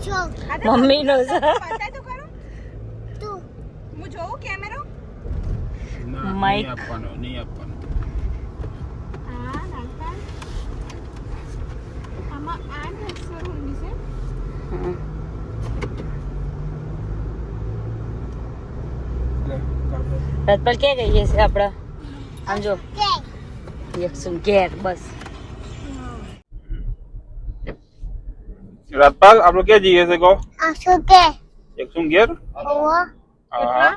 Mummy નો છે બતા તો કરો તું હું જોઉં કેમેરો માઈક નહીં આપવાનો હા નાનકા આમાં 8 અક્ષર હોય છે રતપાલ ક્યાં ગઈએ છે આપડા આમ જો યક્ષુન ઘેર બસ રાજપાલ આપણે ક્યાં જઈએ છે કહો આશોકે એકસું ઘેર ઓવા હા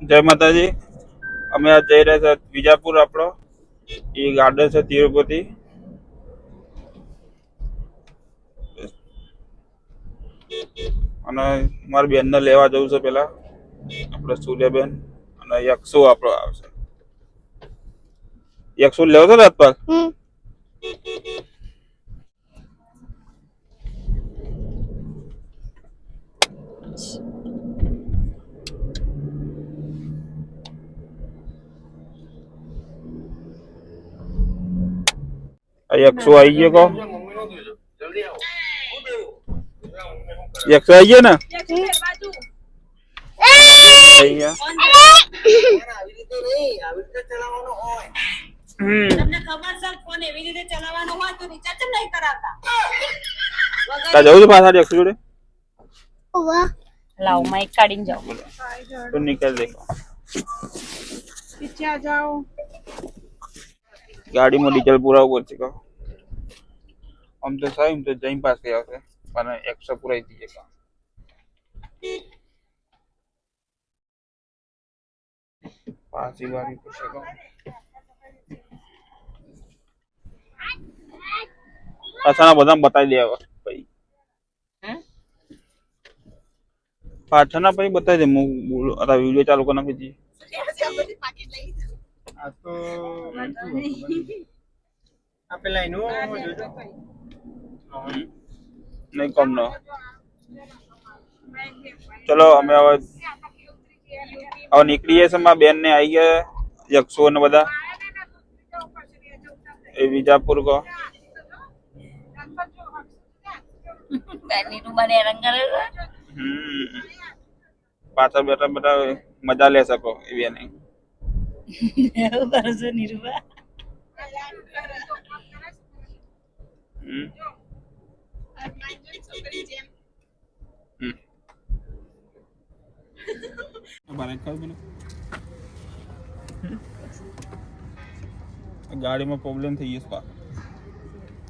જય માતાજી અમે આ જઈ રહ્યા છે વિજાપુર આપણો એ ગાર્ડન છે તિરુપતિ અને મારી બેનને લેવા જવું છે પેલા આપણે સૂર્યબેન અને યક્ષુ આપણો આવશે યક્ષુ લેવો છે રાજપાલ યક્ષુ આવી ગયો કહો યક્ષુ આવી ગયો ને આવી ગયા તમને ખબર છે ફોન એવી રીતે ચલાવવાનો હોય તો રિચાર્જ નહીં કરાવતા તા જવું છે પાછા યક્ષુ જોડે ઓવા લાવ માઈક કાઢીને જાઓ તો નીકળ દેખો પીછે જાઓ ગાડીમાં ડીઝલ પુરાવું પડશે કહો આમ તો સાહેબ તો જઈ પાસે આવશે પણ 100 પુરાઈ દીજે કહો પાછી વાળી પૂછે કહો પાછાના બધા બતાવી દે હવે ભાઈ પાછાના પછી બતાવી દે હું અરે વિડિયો ચાલુ કરી નાખી દઈએ આ તો આ પેલા એનું જોજો નહીં કમ ન ચલો અમે હવે નીકળીએ છે મારા બેન ને આવી ગયા યક્ષુ ને બધા એ વિજાપુર કો બેની નું મને રંગ કરે પાછળ બેઠા બેઠા મજા લે શકો એવી નહીં એવું કરો છો નિરૂપા ગાડીમાં પ્રોબ્લેમ થઈ ગયો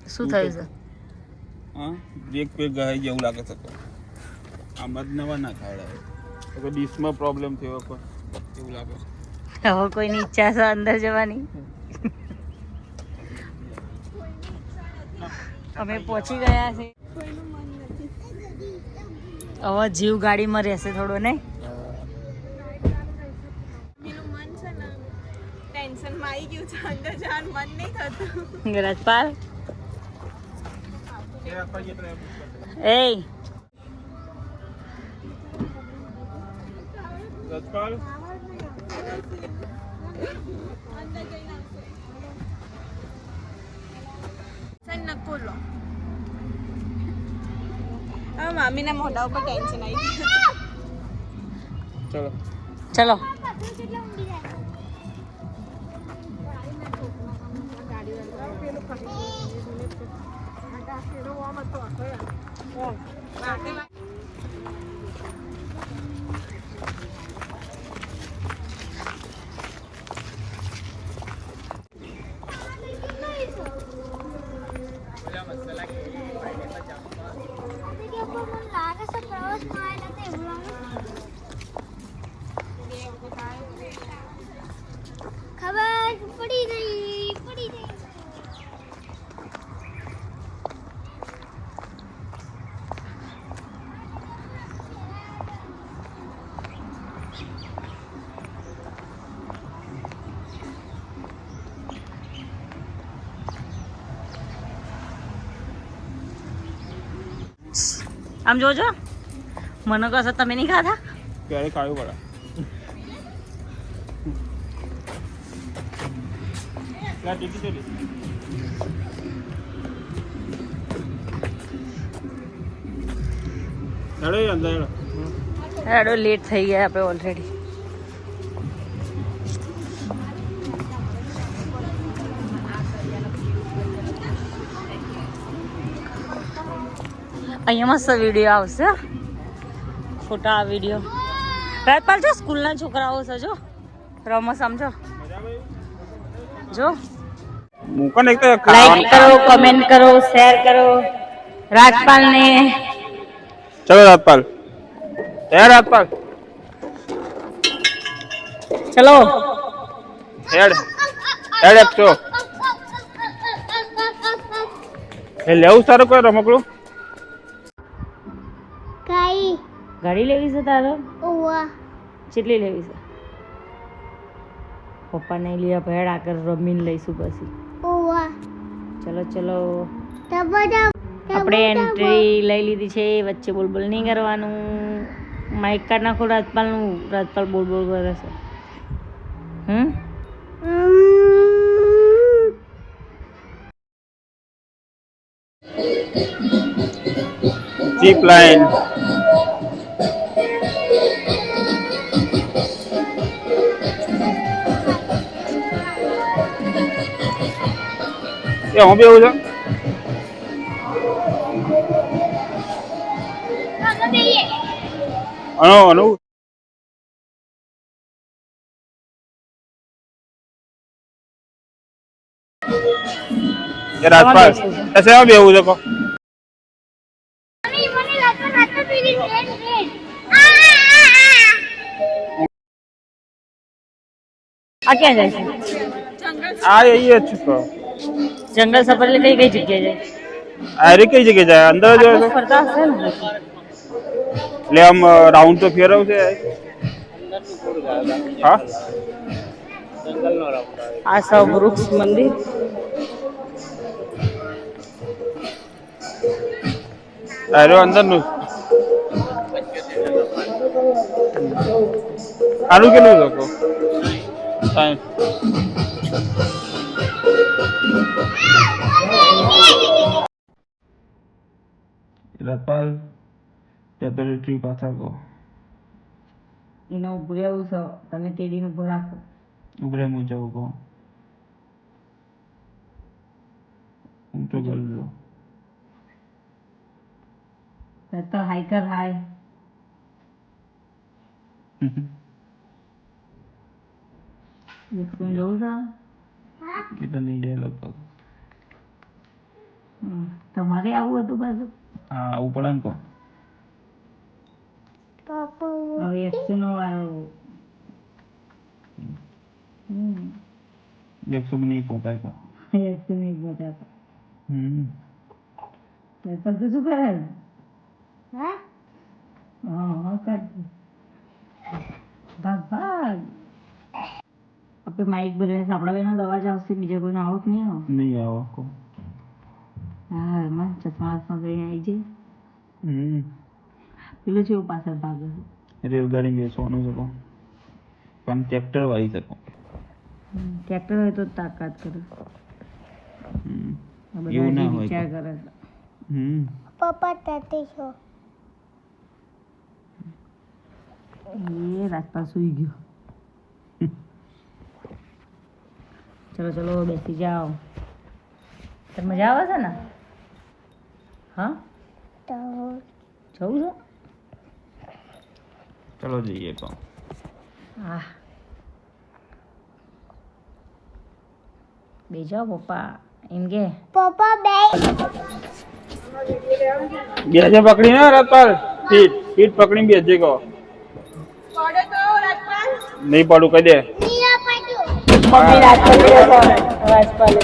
શું થયું છે હા બ્રેક પે ગઈ જેવું લાગે છે આમાં જ નવા ના ખાવડાવે તો ડીશમાં પ્રોબ્લેમ થયો કોઈ એવું લાગે છે હવે કોઈની ઈચ્છા છે અંદર જવાની અમે પહોંચી ગયા છે હવે જીવ ગાડીમાં રહેશે થોડો ને પેલું મન છે ને ટેન્શન માં આવી ગયું છે અંદર જવાનું મન નહીં થતું રાજપાલ એ રાજપાલ નકોલો હવે મામીના મોઢા ઉપર ટેન્શન આવી ગયું ચલો ચલો ખબર પડી ગઈ આમ જોજો મને કહો છો તમે નહીં ખાધા ક્યારે ખાવું પડે ટિકિટ હેડો અંદર હેડો. હેડો લેટ થઈ ગયા આપણે ઓલરેડી. અહીંયા મસ્ત વિડીયો આવશે, ફોટા વિડીયો. રાજપાલ જો સ્કૂલના છોકરાઓ છે, જો રમો સમજો. જો મૂકો ને એક તો લાઈક કરો, કમેન્ટ કરો, શેર કરો રાજપાલ ને. ચલો રાજપાલ, રાજપાલ ચલો હેડ એક છો. એ લેવું સારું કોઈ રમકડું. ગાડી લેવી છે તારે? કેટલી લેવી છે? પપ્પા નહીં લઈ આપણે હેડ આગળ રમીને લઈશું પછી. ચલો ચલો આપણે એન્ટ્રી લઈ લીધી છે. વચ્ચે બોલ બોલ નહીં કરવાનું. માઇક કાઢ નાખો રાજપાલનું. રાજપાલ બોલ બોલ કરે છે. Jeep line. એ હું બી આવું છું. અનુ એ રાજપાલ એસે માં બેવું છે કો. આ ક્યાં જાય છે? આ એ જ છો. જંગલ સફર એટલે કઈ કઈ જગ્યાએ જાય? અરે કઈ જગ્યાએ જાય? અંદર જ હોય. ફરતા હશે ને. એટલે આમ રાઉન્ડ તો ફેરવ છે. હા આ સૌ વૃક્ષ મંદિર. અરે અંદર નું આનું કેટલું શકો? રાજપાલ ત્યાં તો ટ્રીપ પાછા કહો. એનો ઉભું રહેવું છે. તમે તેડીને ઉભો રાખો. ઉભરે હું જવું કહું. હું તો બોલજો. તો હાઈ કર હાય. જવું છે? એ તો નહીં જાય લગભગ. તમારે આવું હતું પાછું? હા આવું પડે ને કહો. હવે એકસો નો આવ્યો. 100 नहीं पहुंचाए का. એકસો નહીં પહોંચાતો. પણ તું શું કરે? હા કર. ભાગ ભાગ. આપણે માઇક બદલે સાંભળાવીને અવાજ આવશે. બીજા કોઈનો આવો જ નહીં આવે. नहीं आवा को. હા એમાં ચશ્મા હાથમાં કરીને આવી જાય. પેલું છે એવું પાછળ ભાગે. રેલગાડી બેસવાનું છે પણ ટ્રેક્ટર વાળી શકો. ટ્રેક્ટર હોય તો તાકાત કરે. એવું ના હોય. વિચાર કરે. પપ્પા તાતી છો. એ રાજપાલ સુઈ ગયો. ચલો ચલો બેસી જાઓ. તને મજા આવે છે ને? હા જવું છે? ચલો જઈએ તો. હા બે જાઓ પપ્પા એમ કે. પપ્પા બે બેસે પકડી ને રાજપાલ. ફીટ પકડી બેસજે કહો. પડે તો રાજપાલ નહીં પડું કહી દે. નીલા પાડ્યો. મમ્મી રાજપાલ રાજપાલ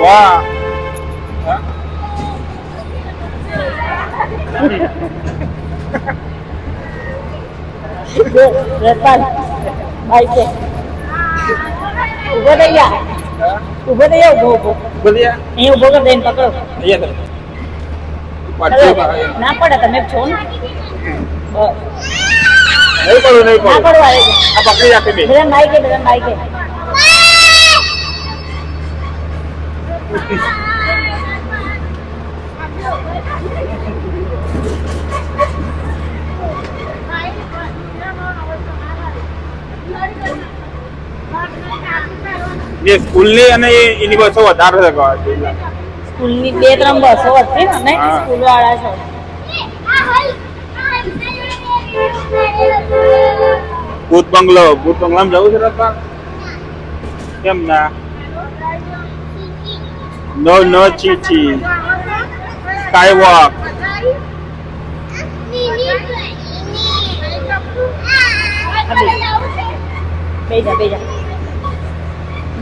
વાહ રાજપાલ ભાઈ કે ઉભો થઈ જા. ઉભો થઈ જા. ઉભો બોલિયા અહીં ઉભો કર દઈને પકડો. અહીંયા ના પડે તમે છો ને. નહીં પડું નહીં ના પડું. પડવા આવે. આ પકડી રાખી બે. બધા માઈકે બધા માઈકે. જે સ્કૂલની અને એની બસો વધારે છે કહો. સ્કૂલની 2-3 બસો હતી ને હા. સ્કૂલ વાળા છે. ભૂત બંગલામાં જવું છે રસ્તા? કેમ ના? નો ચીચી સ્કાય વોક. બેજા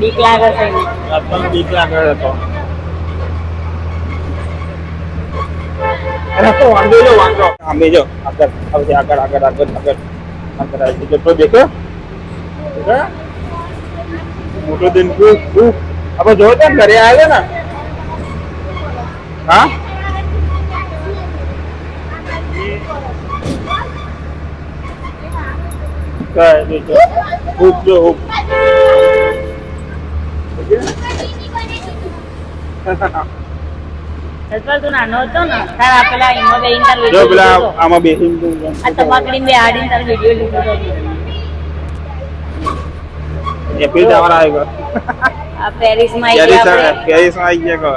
બીક લાગે છે એને. આપણને બીક લાગે તો વાંધો આમે જો આગળ આવજે, આગળ આવી જતો દેખો. મોટો દિન આપણે જોયો તો ઘરે આવ્યો ને. હા હૂપ જો હૂપ. તું નાનો હતો ને તારા પેલા એમાં બેહીને તાર જો વિડીયો પેલા લીધો હતો. આમાં બેસી આ તમાકડીને બેહાડીને તાર વિડીયો લીધો હતો. એપ્રિલ જવાના આવ્યો. આ પેરિસમાં આવી ગયા આપણે. પેરિસમાં આવી ગયા કહો.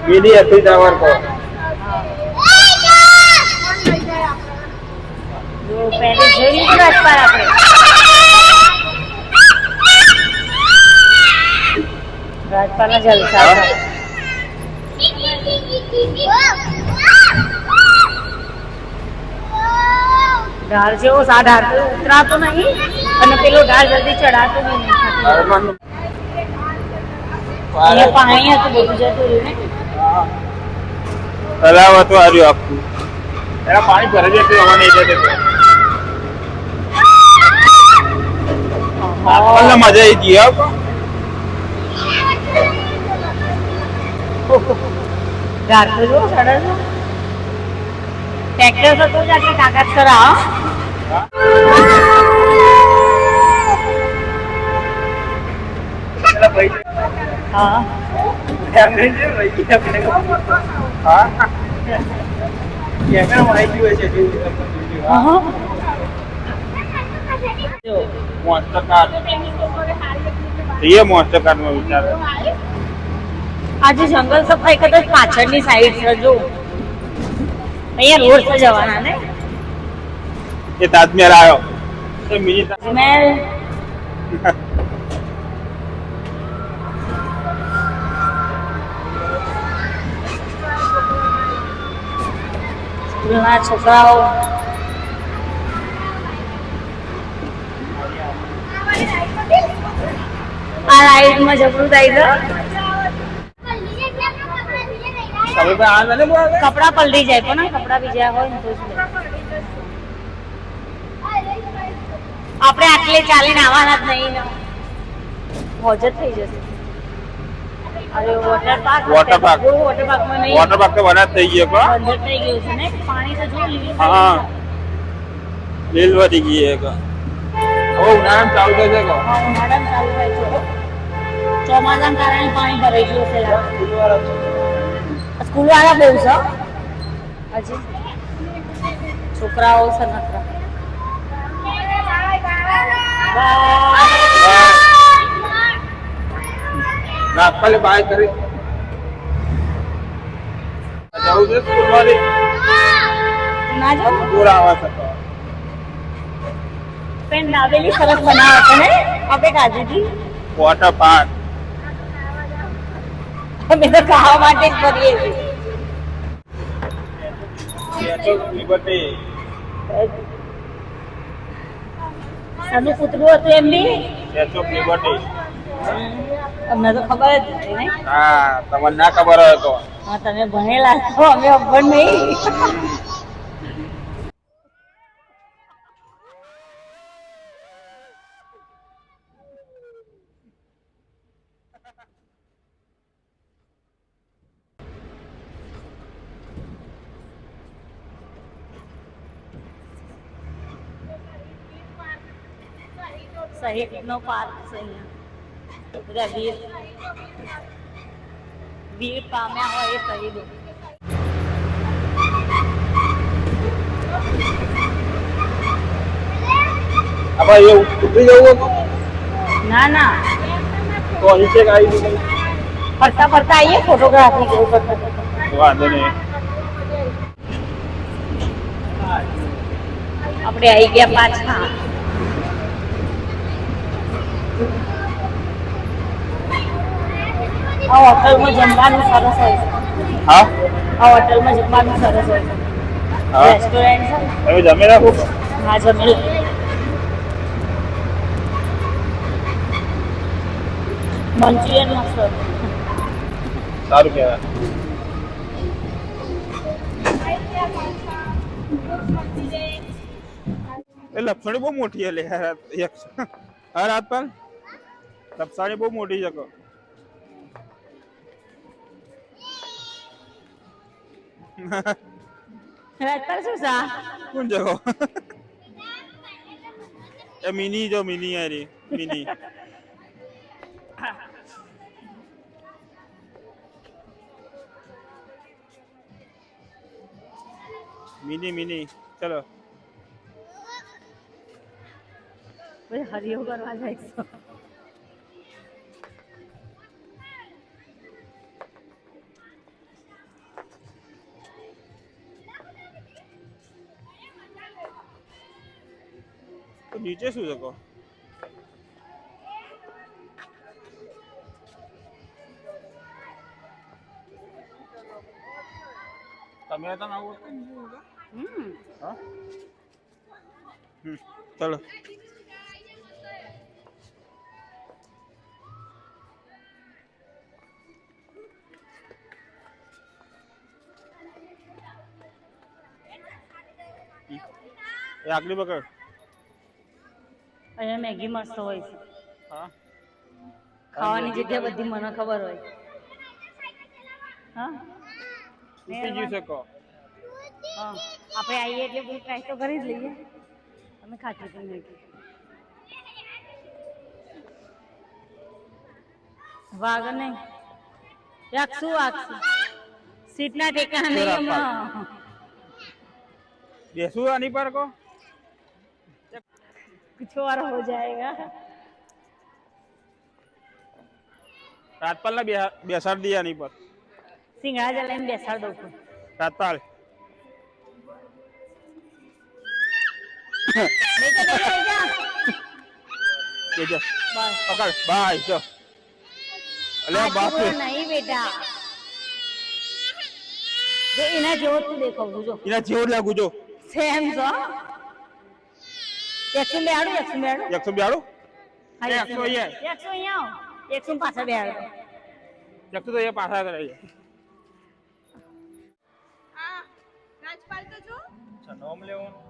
બીડી એપ્રિલ જવાર કહો. જો પેરિસ જોઈ લીધું રાજપાલ આપણે. રાજપાલના જલસા છે. ઢાળ જેવો ઢાળ તો ઉતરાતો નહીં અને પેલો ઢાળ જલ્દી ચડાતો નહીં. અહીંયા પાણી હતું બધું જતું રહ્યું ને. તલાવ હતું હાર્યું આખું. એના પાણી ભરે જતું હવા નહીં જતી. આપણને મજા આવી ગઈ હો. ઢાળ તો જો ચડે છે. ટ્રેક્ટર હતો જ આટલી તાકાત કરા. હા મોસ્ટર કાર્ડમાં વિચારે આજે જંગલ સફાઈ કદાચ પાછળની સાઈડ છે. જો અહીંયા રોડ પર જવાના ને. એ તાજમહેલ આવ્યો એ મિની તાજમહેલ સ્કૂલના છોકરાઓ આ રાઈડમાં જબરું થાય છે. કપડા પલળી જાય પણ કપડા બીજા હોય ને તો જ લે. આપણે આટલે ચાલીને આવવાના જ નહીં ને. મોજ જ થઈ જશે. અરે વોટર પાર્ક વોટર પાર્ક નહીં. વોટર પાર્ક તો બનાવ થઈ ગયો કો. બંધ થઈ ગયું છે ને. પાણી તો જો લીલું હા લીલ વધી ગઈ એક. હવે ઉનાળામાં ચાલુ થશે કો. ઉનાળામાં ચાલુ થાય છે. ચોમાસાના કારણે પાણી ભરાઈ ગયું છે. સ્કૂલ વાળા બહુ છે હજી. છોકરાઓ છે નકરા. ના કાલે બાય કરી જવું છે સ્કૂલ વાળી. ના જો દૂર આવે છે પેન દાબેલી સરસ બનાવે છે ને. આપણે ખાધી હતી. વોટર પાર્ક અમે તો ખાવા માટે જ કરીએ છીએ. લિબર્ટી સાનું કૂતરું હતું એમ બી. Statue of liberty. અમને તો ખબર જ નથી ને. હા તમને ના ખબર હોય તો. હા તમે ભણેલા છો અમે અભણ નહીં. શહીદનો પાર્ક છે અહીંયા બધા વીર પામ્યા હોય એ શહીદો. આપણે એ ઉતરી જવું હતું ના ના તો નીચે આવી ગયું ફરતા ફરતા આવીએ ફોટોગ્રાફી જેવું કરતા. વાંધો નહીં. આપણે આવી ગયા પાછા. આ હોટલમાં જમવાનું સરસ હોય છે. હા આ હોટલમાં જમવાનું સરસ હોય છે. હા રેસ્ટોરન્ટ છે. હવે જમી રાખું હા જમી. મંચુરિયન મસ્ત હતું. સારું કહેવાય. એ લપસણી બહુ મોટી હલે હા રાત પર લપસણી બહુ મોટી છે રાજપાલ શું સા કોણ જગો એ મિની જો મિની યારી મિની મિની મિની ચલો હરિયો કરવા જાય છે. તો નીચે શું છે કહો તમે તો ના આવો હા ચલો એ આગલી પકડ અહીંયા મેગી મસ્ત હોય છે. હા ખાવાની જગ્યા બધી મને ખબર હોય. હા તૂટી ગયું છે કહો હા આપણે આવીએ એટલે બધું ટ્રાય તો કરી જ લઈએ. અમે ખાતી પણ મેગી વાગ નહીં રાખશું વાગશું સીટના ટેકા નહીં હમણાં બેસું આની પર કો कुछ और हो जाएगा. રાજપાલ ને બેસાડ દી આની પર સિંગડા જલાઈને બેસાડ દઉં છું. રાજપાલ પકડ બાય જો અલે બાપ નહીં બેટા જો એના જેવો તું દેખાવ છું જો એના જેવું લાગુ જો સેમ જો 100 બેહાડું 100 બેહાડું હા 100 100 અહીંયા 100 પાછા બેહાડો 100 તો એ પાછા કરાય આ રાજપાલ તો જો અચ્છા નામ લેવાનું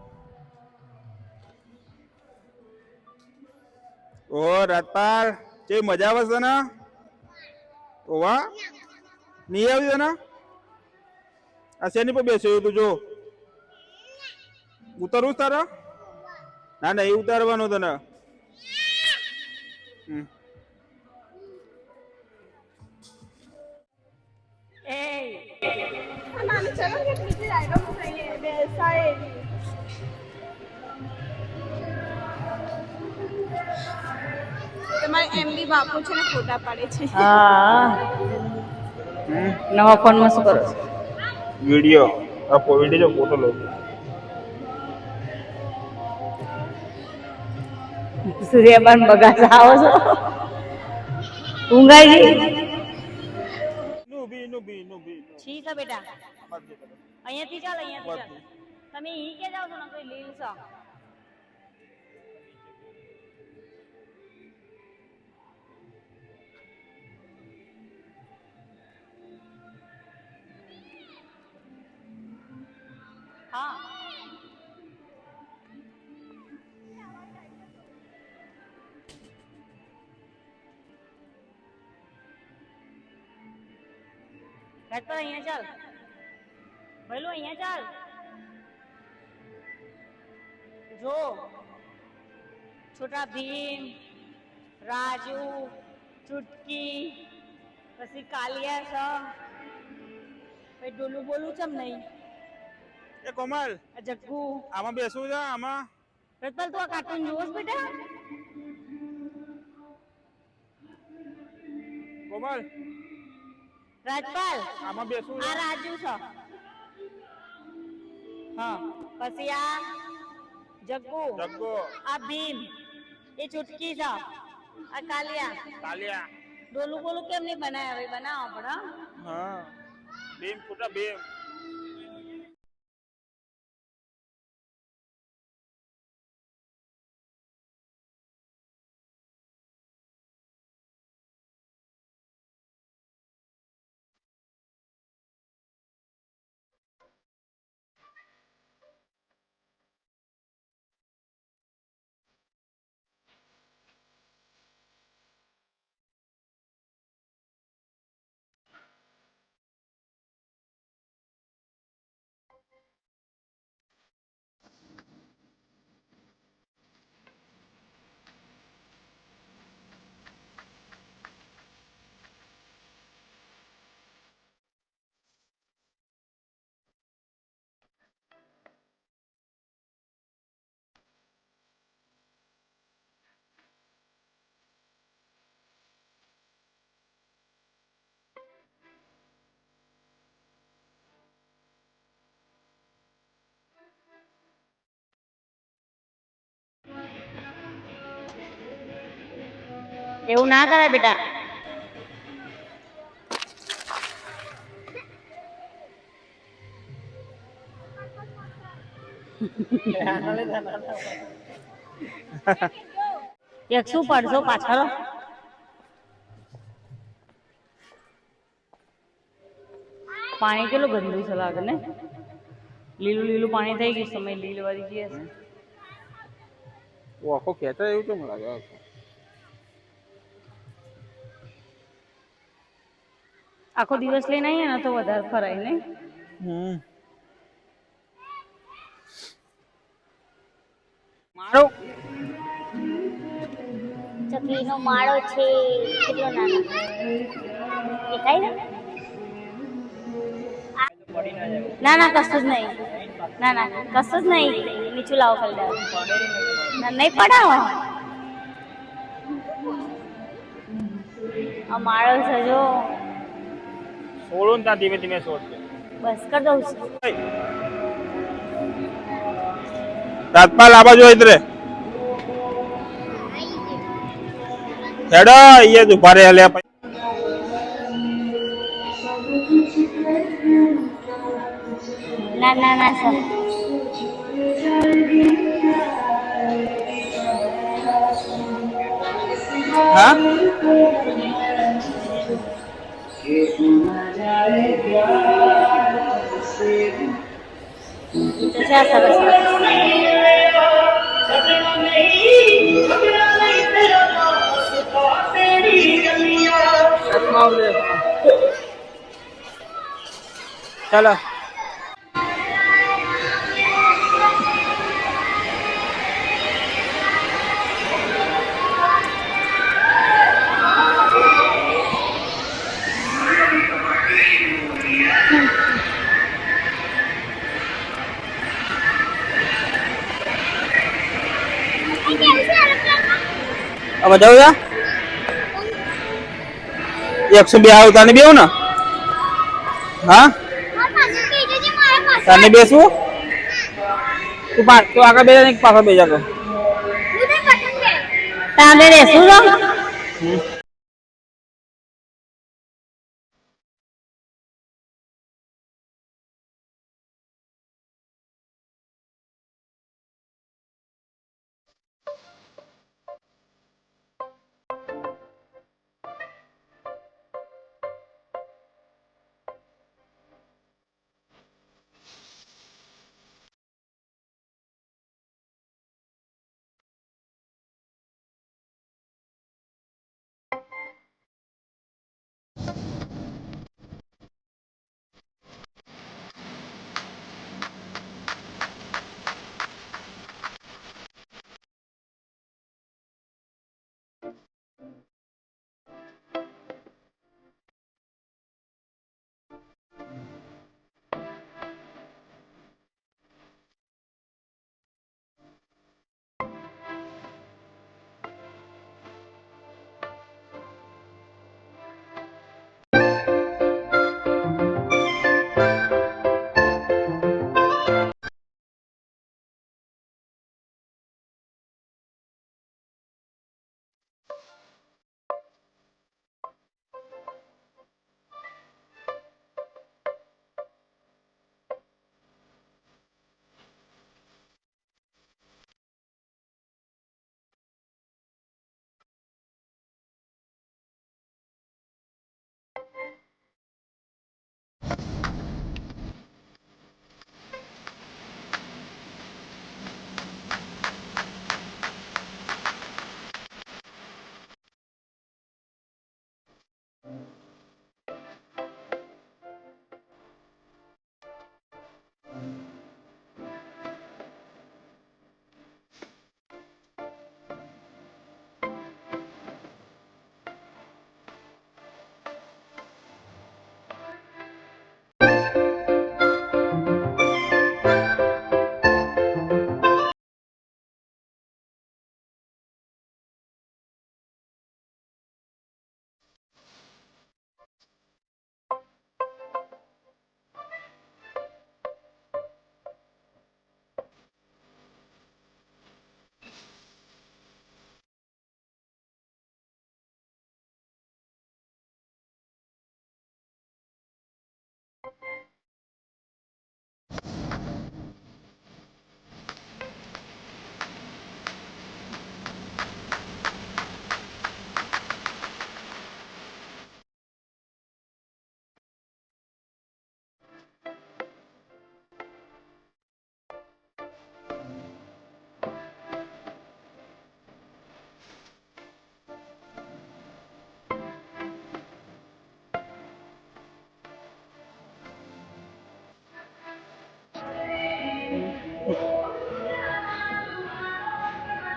ઓ રાજપાલ જે મજા આવે છે ને ઓવા નહીં આવી છે ને આ શેની પર બેસ્યો તું જો ઉતરવું તારા ના ના એ ઉતારવાનું તને નાની ચલો કે નીચે ડાયલોગ થઈએ બેસાય તમારે એમડી બાપુ છે ને ફોટા પાડે છે. હા નવા ફોનમાં શું કરો છો? વિડિયો આ વિડિયો ફોટો લો સૂર્યબાન બગાસા આવો છો ઊંઘાઈ નું છી છે બેટા અહીંયાથી ચાલ તમે ઈ કે જાવ છો ને કોઈ લીલ છો હા રાજપાલ અહીંયા ચાલ ભઈલું અહીંયા ચાલ જો છોટા ભીમ, રાજુ, ચુટકી, પછી કાલિયા છે, પછી ડોલું બોલું ચમ નહીં. એ કોમલ આ જગ્ગુ. આમાં બેસવું છે આમાં. રતપાલ તું આ કાર્ટૂન જોવસ બેટા? કોમલ રાજપાલ આમાં બેસવું આ રાજુ છે. હા પછી આ જગ્ગુ, જગ્ગો આ ભીમ, એ ચુટકી છે, આ કાલિયા. કાલિયા. ડોલું બોલું કેમ નહીં બનાવ્યા? ભાઈ બનાવો પણ. હા ભીમ છોટા ભીમ. એવું ના કરાય બેટા. એક શું પડશો પાછળ? પાણી કેટલું ગંદુ છે લાગે ને. લીલું લીલું પાણી થઈ ગયું. સમય લીલ વાળી ગઈ હશે. આખો ખેંચાય એવું કેમ લાગે? આખો દિવસ લઈને આવીએ ને તો વધારે ફરાય ને. મારો ચકલીનો માળો છે. કેટલો નાનો દેખાય ને? ના ના કશું જ નહીં. ના ના કશું જ નહીં. નીચું લાવો ખાલી. નહીં પડાવો. આ માળો છે જો. છોડો ને ત્યાં ધીમે ધીમે છોડશે. બસ કર દઉં છું. રાજપાલ આ બાજુ ઇધરે હેડો અહીંયા જ ઉભા રહે લે. ના ના ના સર. હા ચાલો. હવે જવું છે 102 આવતા ને બેવું ને. હા તને બેસવું તું આગળ બેજા ને પાછળ બેજા તો તાને રહેશું તો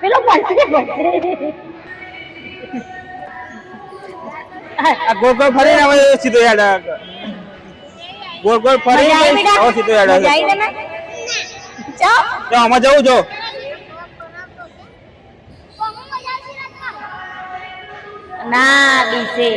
પેલો પડશે આ ગોળ ગોળ ફરીને હવે સીધો યાદ આવે ગોળ ગોળ ફરીને હવે સીધો યાદ આવે જાય ને ચા તો આમાં જવું જો ના બીસે